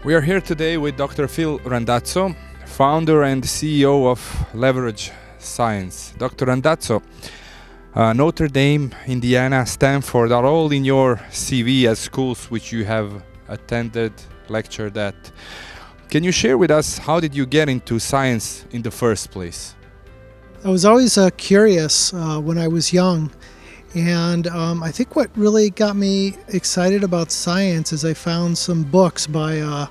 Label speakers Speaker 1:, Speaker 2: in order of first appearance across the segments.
Speaker 1: We are here today with Dr. Fil Randazzo, founder and CEO of Leverage Science. Dr. Randazzo, Notre Dame, Indiana, Stanford are all in your CV as schools which you have attended, lectured at. Can you share with us how did you get into science in the first place?
Speaker 2: I was always curious when I was young, and I think what really got me excited about science is I found some books by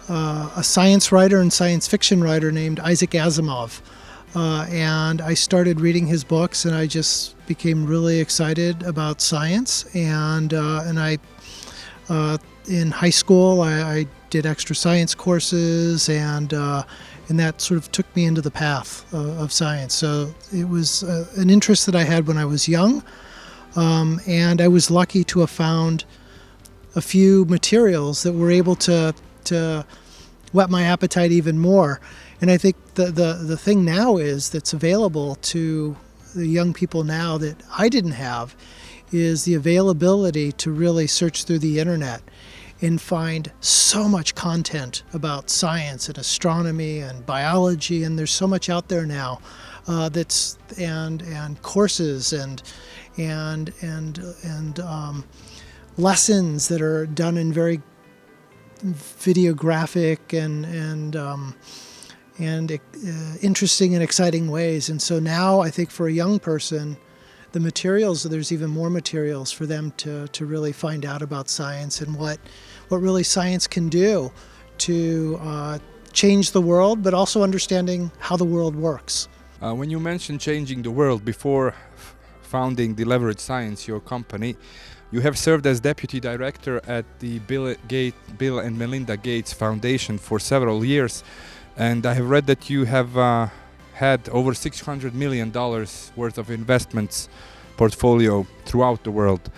Speaker 2: a science writer and science fiction writer named Isaac Asimov. And I started reading his books, and I just became really excited about science. And I, in high school, I did extra science courses, and that sort of took me into the path of science. So it was an interest that I had when I was young, and I was lucky to have found a few materials that were able to whet my appetite even more. And I think the thing now is that's available to the young people now that I didn't have is the availability to really search through the internet and find so much content about science and astronomy and biology, and there's so much out there now that's and courses and lessons that are done in very videographic and interesting and exciting ways. And so now I think for a young person, the materials, there's even more materials for them to really find out about science and what really science can do to change the world, but also understanding how the world works.
Speaker 1: When you mentioned changing the world before founding the Leverage Science, your company, you have served as deputy director at the Bill and Melinda Gates Foundation for several years, and I have read that you have had over $600 million worth of investments portfolio throughout the world.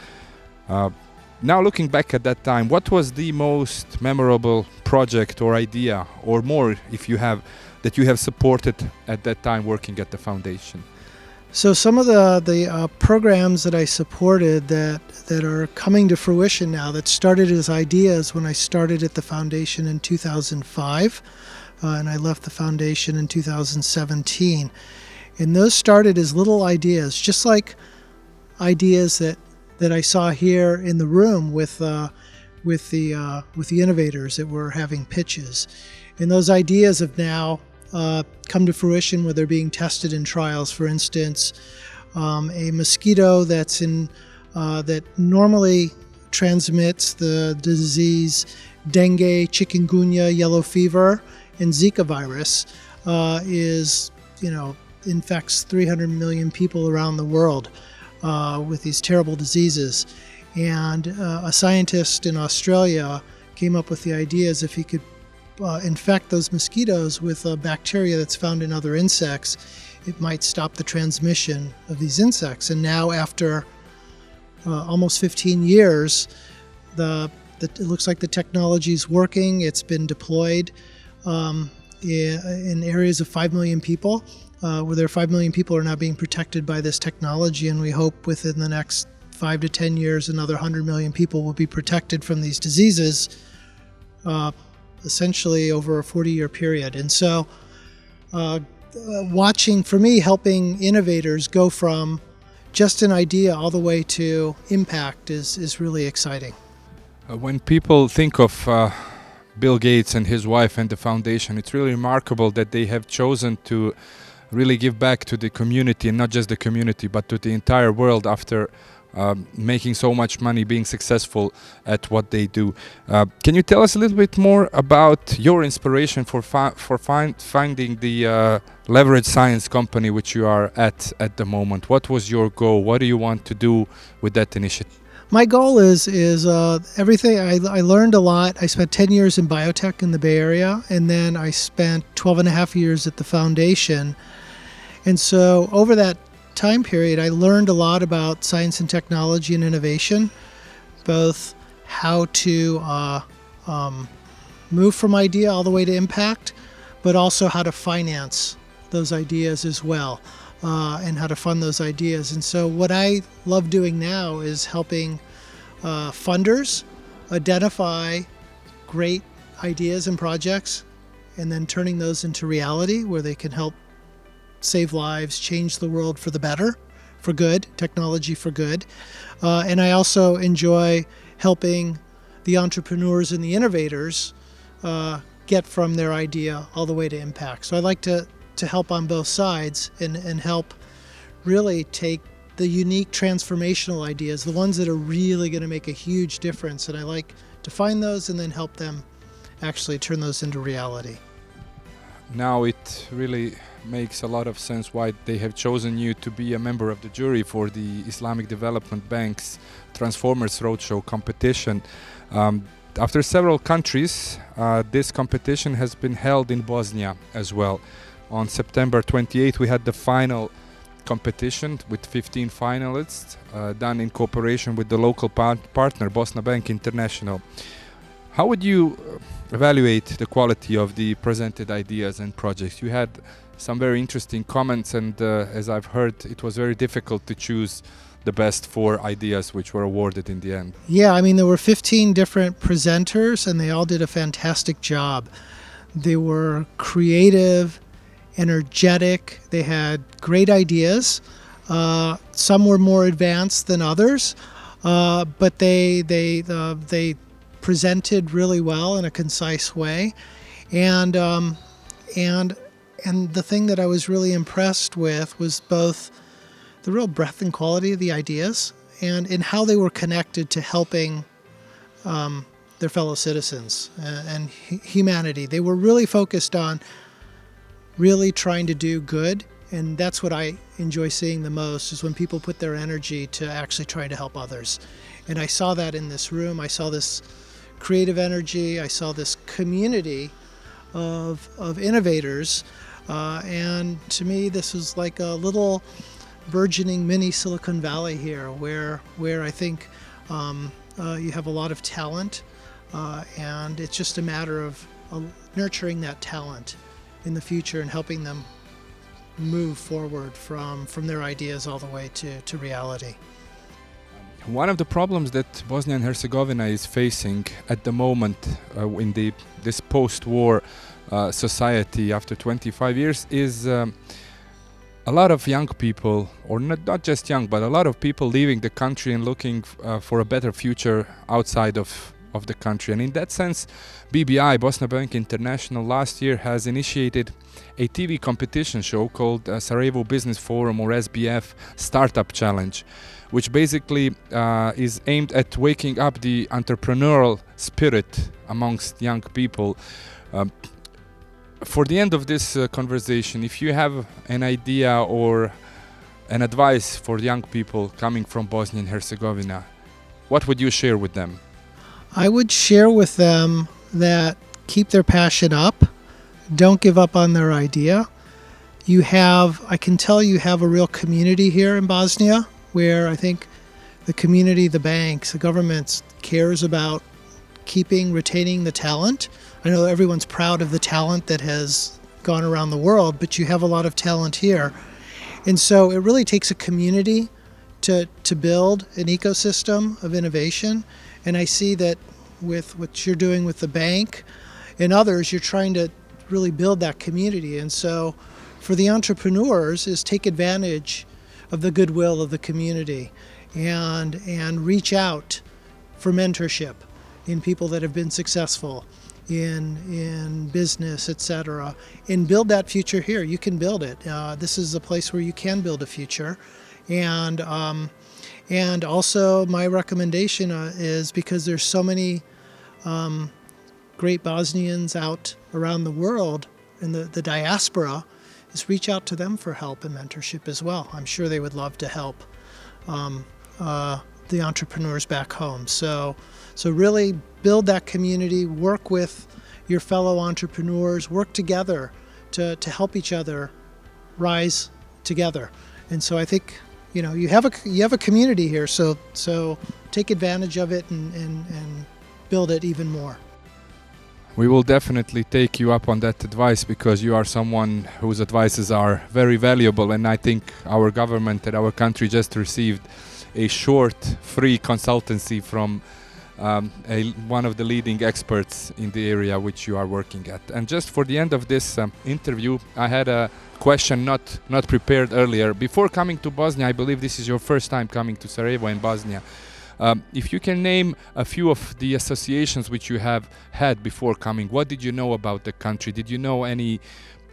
Speaker 1: Now looking back at that time, what was the most memorable project or idea, or more if you have, that you have supported at that time working at the foundation?
Speaker 2: So some of the programs that I supported that are coming to fruition now, that started as ideas when I started at the foundation in 2005, and I left the foundation in 2017. And those started as little ideas, just like ideas that I saw here in the room with the innovators that were having pitches. And those ideas have now come to fruition where they're being tested in trials. For instance, a mosquito that normally transmits the disease dengue, chikungunya, yellow fever, and Zika virus infects 300 million people around the world with these terrible diseases. And a scientist in Australia came up with the ideas if he could infect those mosquitoes with a bacteria that's found in other insects, it might stop the transmission of these insects. And now, after almost 15 years, it looks like the technology is working. It's been deployed in areas of 5 million people, where there are 5 million people are now being protected by this technology, and we hope within the next 5 to 10 years another 100 million people will be protected from these diseases, essentially over a 40-year period. And so watching, for me, helping innovators go from just an idea all the way to impact is really exciting.
Speaker 1: When people think of Bill Gates and his wife and the foundation, it's really remarkable that they have chosen to really give back to the community, and not just the community, but to the entire world after making so much money, being successful at what they do. Can you tell us a little bit more about your inspiration for finding the Leverage Science company which you are at the moment? What was your goal? What do you want to do with that initiative?
Speaker 2: My goal is everything. I learned a lot. I spent 10 years in biotech in the Bay Area, and then I spent 12 and a half years at the foundation. And so over that time period, I learned a lot about science and technology and innovation, both how to move from idea all the way to impact, but also how to finance those ideas as well, and how to fund those ideas. And so what I love doing now is helping funders identify great ideas and projects and then turning those into reality where they can help save lives, change the world for the better, for good, technology for good. And I also enjoy helping the entrepreneurs and the innovators get from their idea all the way to impact. So I like to help on both sides and help really take the unique transformational ideas, the ones that are really going to make a huge difference. And I like to find those and then help them actually turn those into reality.
Speaker 1: Now it really makes a lot of sense why they have chosen you to be a member of the jury for the Islamic Development Bank's Transformers Roadshow competition. After several countries, this competition has been held in Bosnia as well. On September 28th, we had the final competition with 15 finalists, done in cooperation with the local partner, Bosna Bank International. How would you evaluate the quality of the presented ideas and projects? You had some very interesting comments, and as I've heard, it was very difficult to choose the best 4 ideas which were awarded in the end.
Speaker 2: Yeah, I mean, there were 15 different presenters, and they all did a fantastic job. They were creative, energetic, they had great ideas. Some were more advanced than others, but they presented really well in a concise way. And the thing that I was really impressed with was both the real breadth and quality of the ideas and in how they were connected to helping their fellow citizens and humanity. They were really focused on really trying to do good, and that's what I enjoy seeing the most, is when people put their energy to actually trying to help others. And I saw that in this room. I saw this creative energy. I saw this community of innovators, and to me this was like a little burgeoning mini Silicon Valley here, where I think you have a lot of talent, and it's just a matter of nurturing that talent in the future and helping them move forward from their ideas all the way to reality.
Speaker 1: One of the problems that Bosnia and Herzegovina is facing at the moment in this post-war society after 25 years is a lot of young people, or not just young, but a lot of people leaving the country and looking for a better future outside of the country. And in that sense, BBI, Bosna Bank International, last year has initiated a TV competition show called Sarajevo Business Forum, or SBF Startup Challenge, which basically is aimed at waking up the entrepreneurial spirit amongst young people. For the end of this conversation, if you have an idea or an advice for young people coming from Bosnia and Herzegovina, what would you share with them?
Speaker 2: I would share with them that keep their passion up, don't give up on their idea. I can tell you have a real community here in Bosnia, where I think the community, the banks, the governments cares about retaining the talent. I know everyone's proud of the talent that has gone around the world, but you have a lot of talent here. And so it really takes a community to build an ecosystem of innovation. And I see that with what you're doing with the bank and others, you're trying to really build that community. And so for the entrepreneurs is take advantage of the goodwill of the community and reach out for mentorship in people that have been successful in business, etc., and build that future here. You can build it. This is a place where you can build a future. And also my recommendation is, because there's so many great Bosnians out around the world in the diaspora, is reach out to them for help and mentorship as well. I'm sure they would love to help the entrepreneurs back home. So really build that community, work with your fellow entrepreneurs, work together to help each other rise together. And so I think, you have a community here, so take advantage of it and build it even more.
Speaker 1: We will definitely take you up on that advice, because you are someone whose advices are very valuable, and I think our government and our country just received a short free consultancy from one of the leading experts in the area which you are working at. And just for the end of this interview, I had a question not prepared earlier. Before coming to Bosnia, I believe this is your first time coming to Sarajevo in Bosnia. If you can name a few of the associations which you have had before coming, what did you know about the country? Did you know any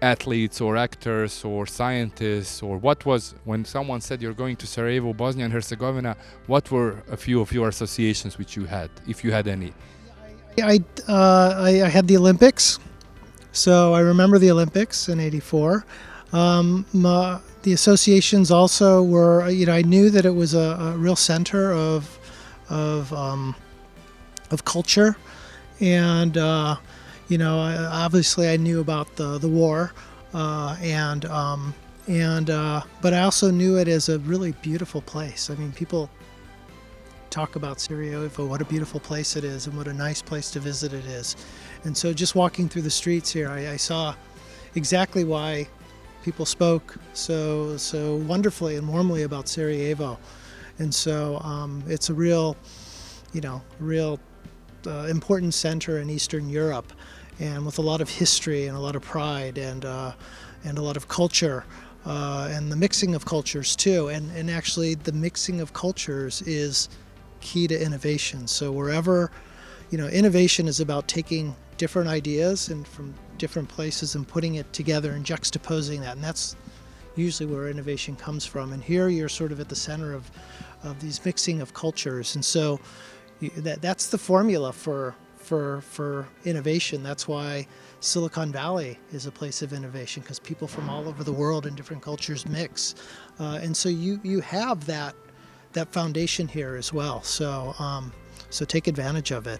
Speaker 1: athletes or actors or scientists, or what was, when someone said you're going to Sarajevo, Bosnia and Herzegovina, what were a few of your associations which you had, if you had any?
Speaker 2: I had the Olympics, so I remember the Olympics in '84. The associations also were, I knew that it was a real center of culture, and obviously I knew about the war, but I also knew it as a really beautiful place. I mean, people talk about Sarajevo, what a beautiful place it is, and what a nice place to visit it is. And so, just walking through the streets here, I saw exactly why people spoke so wonderfully and warmly about Sarajevo. And so it's a real important center in Eastern Europe, and with a lot of history and a lot of pride and a lot of culture, and the mixing of cultures too. And actually, the mixing of cultures is key to innovation. So wherever, innovation is about taking different ideas and from different places and putting it together and juxtaposing that, and that's usually where innovation comes from. And here you're sort of at the center of these mixing of cultures, and so that's the formula for innovation. That's why Silicon Valley is a place of innovation, because people from all over the world and different cultures mix, and so you have that foundation here as well. So take advantage of it.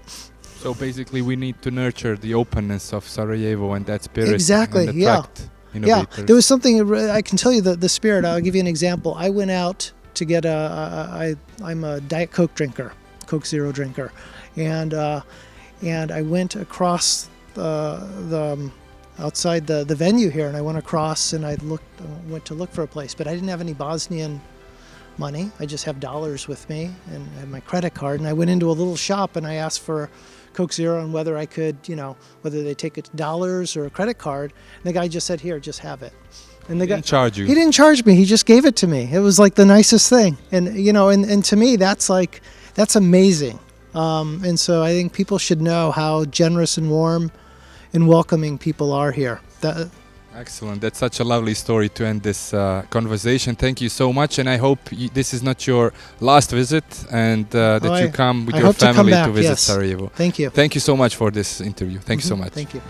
Speaker 1: So basically, we need to nurture the openness of Sarajevo and that spirit.
Speaker 2: Exactly.
Speaker 1: And
Speaker 2: Yeah.
Speaker 1: Innovators.
Speaker 2: Yeah. There was something I can tell you the spirit. I'll give you an example. I went out to get I'm a Diet Coke drinker, Coke Zero drinker, and I went across the outside the venue here, and I went across and went to look for a place, but I didn't have any Bosnian money. I just have dollars with me and I had my credit card, and I went into a little shop and I asked for Coke Zero and whether I could, whether they take it dollars or a credit card. And the guy just said, "Here, just have it." And the guy
Speaker 1: didn't charge you.
Speaker 2: He didn't charge me. He just gave it to me. It was like the nicest thing. And and to me, that's amazing. And so I think people should know how generous and warm and welcoming people are here.
Speaker 1: Excellent. That's such a lovely story to end this conversation. Thank you so much, and I hope this is not your last visit, and that you come with your family to visit Sarajevo.
Speaker 2: Thank you.
Speaker 1: Thank you so much for this interview. Thank you so much.
Speaker 2: Thank you.